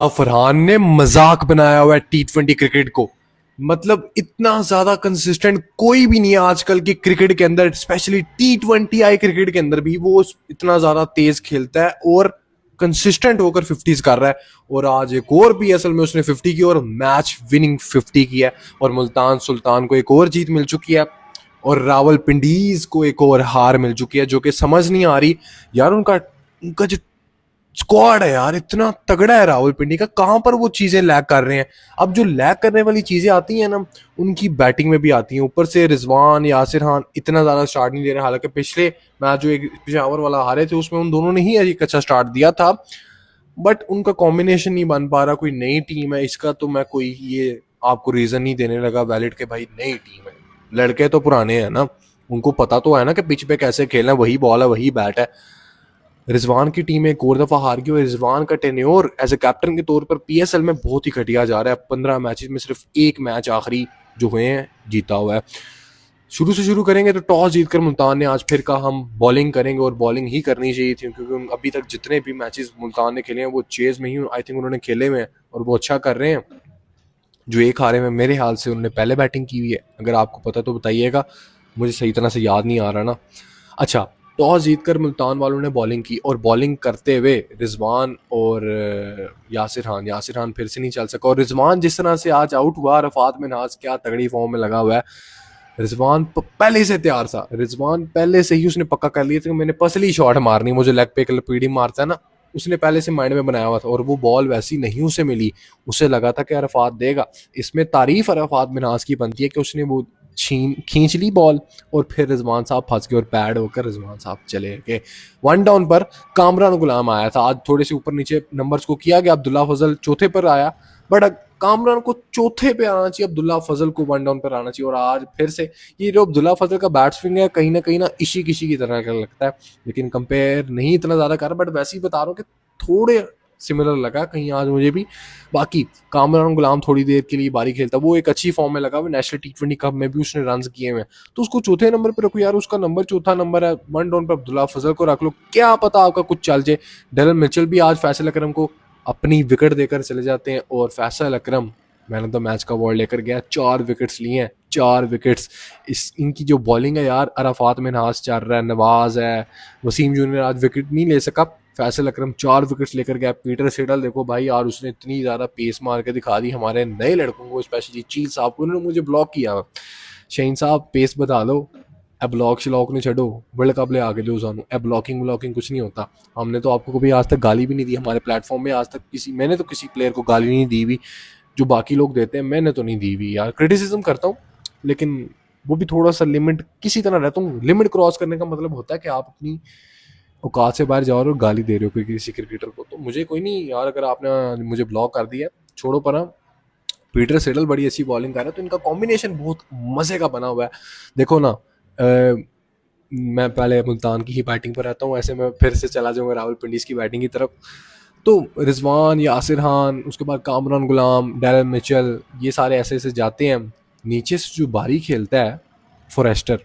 फरहान ने मजाक बनाया हुआ है T20 क्रिकेट को। मतलब इतना ज्यादा कंसिस्टेंट कोई भी नहीं है आजकल की क्रिकेट के अंदर, स्पेशली T20 क्रिकेट के अंदर भी वो इतना ज्यादा तेज खेलता है और कंसिस्टेंट होकर फिफ्टीज कर रहा है। और आज एक और PSL में उसने 50 की और मैच विनिंग 50 की है। और मुल्तान सुल्तान को एक और जीत मिल चुकी है और रावलपिंडीज को एक और हार मिल चुकी है, जो कि समझ नहीं आ रही यार। उनका उनका जो स्क्वाड है यार इतना तगड़ा है रावलपिंडी का, कहां पर वो चीजें लैग कर रहे हैं। अब जो लैग करने वाली चीजें आती हैं ना, उनकी बैटिंग में भी आती हैं। ऊपर से रिजवान यासिर खान इतना ज्यादा स्टार्ट नहीं दे रहे, हालांकि पिछले मैच जो एक पिशावर वाला हारे थे उसमें उन दोनों ने ही एक अच्छा स्टार्ट दिया था, बट उनका कॉम्बिनेशन नहीं बन पा रहा। कोई नई टीम है इसका तो मैं कोई ये आपको रीजन नहीं देने लगा वैलिड के भाई नई टीम है। लड़के तो पुराने हैं ना, उनको पता तो है ना कि पिच पे कैसे खेलना है, वही बॉल है वही बैट है। रिजवान की टीम एक और दफा हार गई और रिजवान का टेन्योर एज ए कैप्टन के तौर पर PSL में बहुत ही घटिया जा रहा है। 15 मैचेस में सिर्फ एक मैच आखिरी जो हुए हैं जीता हुआ है। शुरू से शुरू करेंगे तो टॉस जीतकर मुल्तान ने आज फिर कहा हम बॉलिंग करेंगे, और बॉलिंग ही करनी चाहिए थी क्योंकि अभी तक जितने भी मैचेस मुल्तान ने खेले हैं वो चेज में ही आई थिंक उन्होंने खेले हुए हैं और वो अच्छा कर रहे हैं। जो एक हारे में मेरे हाल से उन्होंने पहले बैटिंग की हुई है, अगर आपको पता तो बताइएगा, मुझे सही तरह से याद नहीं आ रहा ना। अच्छा, टॉस जीतकर मुल्तान वालों ने बॉलिंग की और बॉलिंग करते हुए रिजवान और यासिर खान फिर से नहीं चल सका। और रिजवान जिस तरह से आज आउट हुआ, रफात मिन्हाज क्या तगड़ी फॉर्म में लगा हुआ है। रिजवान पहले से तैयार था, रिजवान पहले से ही उसने पक्का कर लिया था कि मैंने पसली शॉट मारनी, मुझे लेग पे लपीडी मारता है ना, उसने पहले से माइंड में बनाया हुआ था। और वो बॉल वैसी नहीं उसे मिली, उसे लगा था कि अरफात देगा। इसमें तारीफ अरफात मिन्हाज की बनती है कि उसने वो खींच ली बॉल और फिर रिजवान साहब फंस गए और पैड होकर रिजवान साहब चले गए। वन डाउन पर कामरान गुलाम आया था। आज थोड़े से ऊपर नीचे नंबर्स को किया गया, अब्दुल्ला फजल चौथे पर आया, बट कामरान को चौथे पे आना चाहिए, अब्दुल्ला फजल को वन डाउन पर आना चाहिए। और आज फिर से ये जो अब्दुल्ला फजल का बैट स्विंग है कहीं ना इशी किशी की तरह का लगता है, लेकिन कंपेयर नहीं इतना ज्यादा कर रहा, बट वैसे ही बता रहा हूँ कि थोड़े सिमिलर लगा कहीं आज मुझे भी। बाकी कामरान गुलाम थोड़ी देर के लिए बारी खेलता, वो एक अच्छी फॉर्म में लगा हुआ, नेशनल T20 कप में भी उसने रन किए हुए, तो उसको चौथे नंबर पर रखो यार, उसका नंबर चौथा नंबर है। वन डाउन पर अब्दुल्ला फजल को रख लो, क्या पता आपका कुछ चल जाए। डेलन मिचेल भी आज फैसल अकरम को अपनी विकेट देकर चले जाते हैं और फैसल अकरम मैन ऑफ द मैच का अवार्ड लेकर गया। 4 विकेट्स लिए हैं, 4 विकेट्स। इनकी जो बॉलिंग है यार, अराफात मिन्हाज चल रहा है, नवाज है, वसीम जूनियर आज विकेट नहीं ले सका, फैसल अकरम 4 विकेट्स लेकर गया। पीटर सिडल देखो भाई यार, उसने इतनी ज़्यादा पेस मार के दिखा दी हमारे नए लड़कों को, स्पेशली चील साहब को। उन्होंने मुझे ब्लॉक किया, शहीन साहब पेस बता लो, ए ब्लॉक शलॉक नहीं छो, वर्ल्ड कप ले आगे दो सानू, ए ब्लॉकिंग कुछ नहीं होता। हमने तो आपको कभी आज तक गाली भी नहीं दी हमारे प्लेटफॉर्म में, आज तक मैंने तो किसी प्लेयर को गाली नहीं दी हुई, जो बाकी लोग देते हैं मैंने तो नहीं दी हुई यार। क्रिटिसिज्म करता हूँ लेकिन वो भी थोड़ा सा लिमिट किसी तरह रहता हूँ। लिमिट क्रॉस करने का मतलब होता है कि आप अपनी औकात से बाहर जाओ और गाली दे रहे हो कोई किसी क्रिकेटर को, तो मुझे कोई नहीं यार, अगर आपने मुझे ब्लॉक कर दिया छोड़ो पर। पीटर सेडल बड़ी अच्छी बॉलिंग कर रहा है, तो इनका कॉम्बिनेशन बहुत मजे का बना हुआ है। देखो ना, मैं पहले मुल्तान की ही बैटिंग पर रहता हूँ, ऐसे मैं फिर से चला जाऊंगा रावलपिंडीज की बैटिंग की तरफ। तो रिजवान यासिर खान, उसके बाद कामरान गुलाम, डेलन मिचेल, ये सारे ऐसे ऐसे जाते हैं। नीचे से जो बारी खेलता है फॉरेस्टर,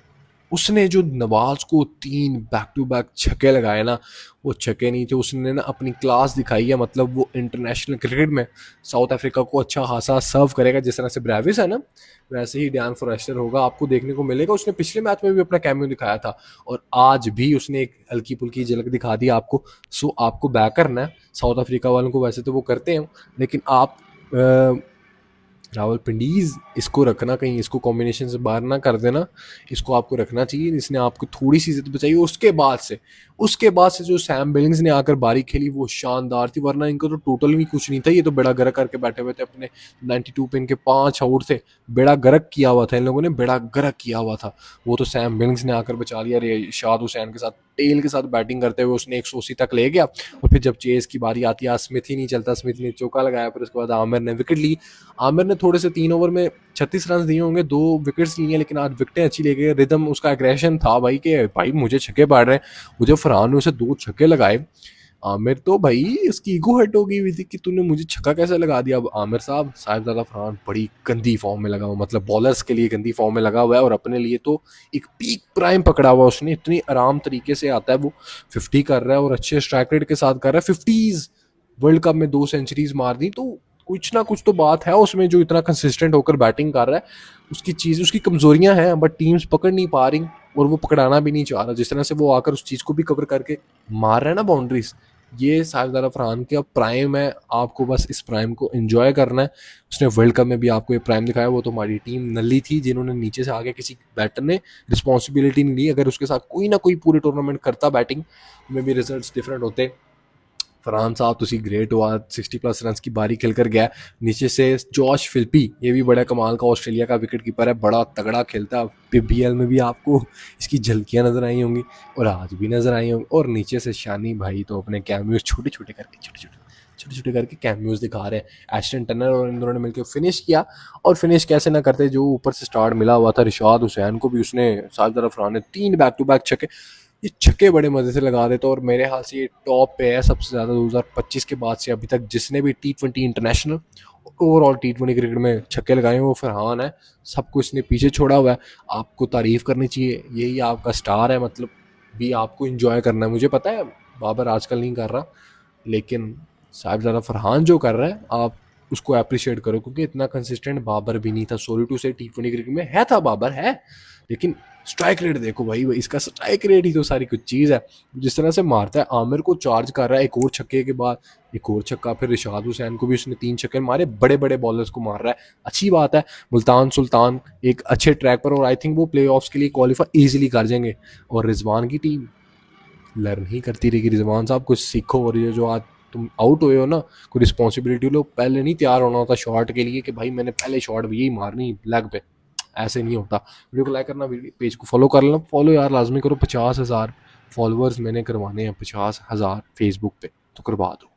उसने जो नवाज को 3 बैक टू बैक छक्के लगाए ना, वो छक्के नहीं थे, उसने ना अपनी क्लास दिखाई है। मतलब वो इंटरनेशनल क्रिकेट में साउथ अफ्रीका को अच्छा खासा सर्व करेगा, जिस तरह से ब्रेविस है ना, वैसे ही डैन फॉरेस्टर होगा, आपको देखने को मिलेगा। उसने पिछले मैच में भी अपना कैमियो दिखाया था और आज भी उसने एक हल्की पुल्की झलक दिखा दी आपको। सो आपको बैक करना है साउथ अफ्रीका वालों को, वैसे तो वो करते हैं, लेकिन आप रावलपिंडीज इसको रखना, कहीं इसको कॉम्बिनेशन से बाहर ना कर देना, इसको आपको रखना चाहिए। इसने आपको थोड़ी सी इज्जत बचाई। उसके बाद से जो सैम बिलिंग्स ने आकर बारी खेली वो शानदार थी, वरना इनको तो टोटल भी कुछ नहीं था। ये तो बेड़ा गर्क करके बैठे हुए थे, अपने 92 पे इनके 5 आउट थे, बेड़ा गर्क किया हुआ था इन लोगों ने, बेड़ा गर्क किया हुआ था। वो तो सैम बिलिंग्स ने आकर बचा लिया। शाद हुसैन के साथ टेल के साथ बैटिंग करते हुए उसने 180 तक ले गया। और फिर जब चेस की बारी आती है, स्मिथ ही नहीं चलता, स्मिथ ने चौका लगाया, फिर उसके बाद आमिर ने विकेट ली। आमिर ने थोड़े से 3 ओवर में 36 रन दिए होंगे, 2 विकेट्स लिए, लेकिन आज विकेटें अच्छी ले गए। रिदम उसका एग्रेशन था भाई कि भाई मुझे छक्के पड़ रहे हैं। मुझे फरहान ने उसे 2 छक्के लगाए। आमिर तो भाई उसकी ईगो हर्ट हो गई हुई थी कि तूने मुझे छक्का कैसे लगा दिया। अब आमिर साहिबजादा फरहान बड़ी गंदी फॉर्म में लगा हुआ, मतलब बॉलर्स के लिए गंदी फॉर्म में लगा हुआ है, और अपने लिए तो एक पीक प्राइम पकड़ा हुआ उसने। इतनी आराम तरीके से आता है वो, 50 कर रहा है और अच्छे स्ट्राइक रेट के साथ कर रहा है। 50s वर्ल्ड कप में 2 सेंचुरीज मार दी, तो कुछ ना कुछ तो बात है उसमें, जो इतना कंसिस्टेंट होकर बैटिंग कर रहा है। उसकी चीज़, उसकी कमजोरियां हैं, बट टीम्स पकड़ नहीं पा रही और वो पकड़ाना भी नहीं चाह रहा। जिस तरह से वो आकर उस चीज़ को भी कवर करके मार रहा है ना बाउंड्रीज, ये साइफुद्दीन फरहान का प्राइम है। आपको बस इस प्राइम को एंजॉय करना है। उसने वर्ल्ड कप में भी आपको ये प्राइम दिखाया। वो तो हमारी टीम नल्ली थी जिन्होंने नीचे से आगे किसी बैटर ने रिस्पॉन्सिबिलिटी नहीं ली। अगर उसके साथ कोई ना कोई पूरे टूर्नामेंट करता बैटिंग में भी रिजल्ट्स डिफरेंट होते। फरहान साहब तुसी ग्रेट हुआ, 60+ रन की बारी खेलकर गया। नीचे से जॉश फिल्पी, ये भी बड़ा कमाल का ऑस्ट्रेलिया का विकेट कीपर है, बड़ा तगड़ा खेलता है। पीबीएल में भी आपको इसकी झलकियां नजर आई होंगी और आज भी नजर आई होंगी। और नीचे से शानी भाई तो अपने कैमियोज छोटे छोटे करके कैमियोज दिखा रहे हैं। एस्टन टनर और इन दोनों ने मिलकर फिनिश किया। और फिनिश कैसे ना करते, जो ऊपर से स्टार्ट मिला हुआ था रिशाद हुसैन को भी, उसने साजिद फरहान ने 3 बैक टू बैक छक्के, ये छक्के बड़े मजे से लगा देते। और मेरे हाल से ये टॉप पे है सबसे ज्यादा 2025 के बाद से अभी तक जिसने भी T20 international overall T20 cricket में छक्के लगाए वो फरहान है। सबको इसने पीछे छोड़ा हुआ है। आपको तारीफ करनी चाहिए, यही आपका स्टार है। मतलब भी आपको इंजॉय करना है। मुझे पता है बाबर आजकल नहीं कर रहा, लेकिन साहिबजादा फरहान जो कर रहा है आप उसको अप्रिशिएट करो, क्योंकि इतना कंसिस्टेंट बाबर भी नहीं था। सॉरी टू से T20 क्रिकेट में है था बाबर है, लेकिन स्ट्राइक रेट देखो भाई, इसका स्ट्राइक रेट ही तो सारी कुछ चीज़ है। जिस तरह से मारता है, आमिर को चार्ज कर रहा है, एक और छक्के के बाद एक और छक्का, फिर रिशाद हुसैन को भी उसने 3 छक्के मारे, बड़े बड़े बॉलर्स को मार रहा है। अच्छी बात है। मुल्तान सुल्तान एक अच्छे ट्रैक पर, और आई थिंक वो प्ले के लिए क्वालिफाई ईजिली कर जाएंगे। और रिजवान की टीम लर्न ही करती रहेगी। रिजवान साहब कुछ सीखो, और ये जो आज तुम आउट हुए हो ना, कोई रिस्पॉन्सिबिलिटी लो। पहले नहीं तैयार होना होता शॉट के लिए कि भाई मैंने पहले शॉट भी यही मारनी लेग पे, ऐसे नहीं होता। वीडियो को लाइक करना, पेज को फॉलो कर लेना। फॉलो यार लाजमी करो, 50,000 फॉलोअर्स मैंने करवाने हैं, 50,000 फेसबुक पे, तो करवा दो।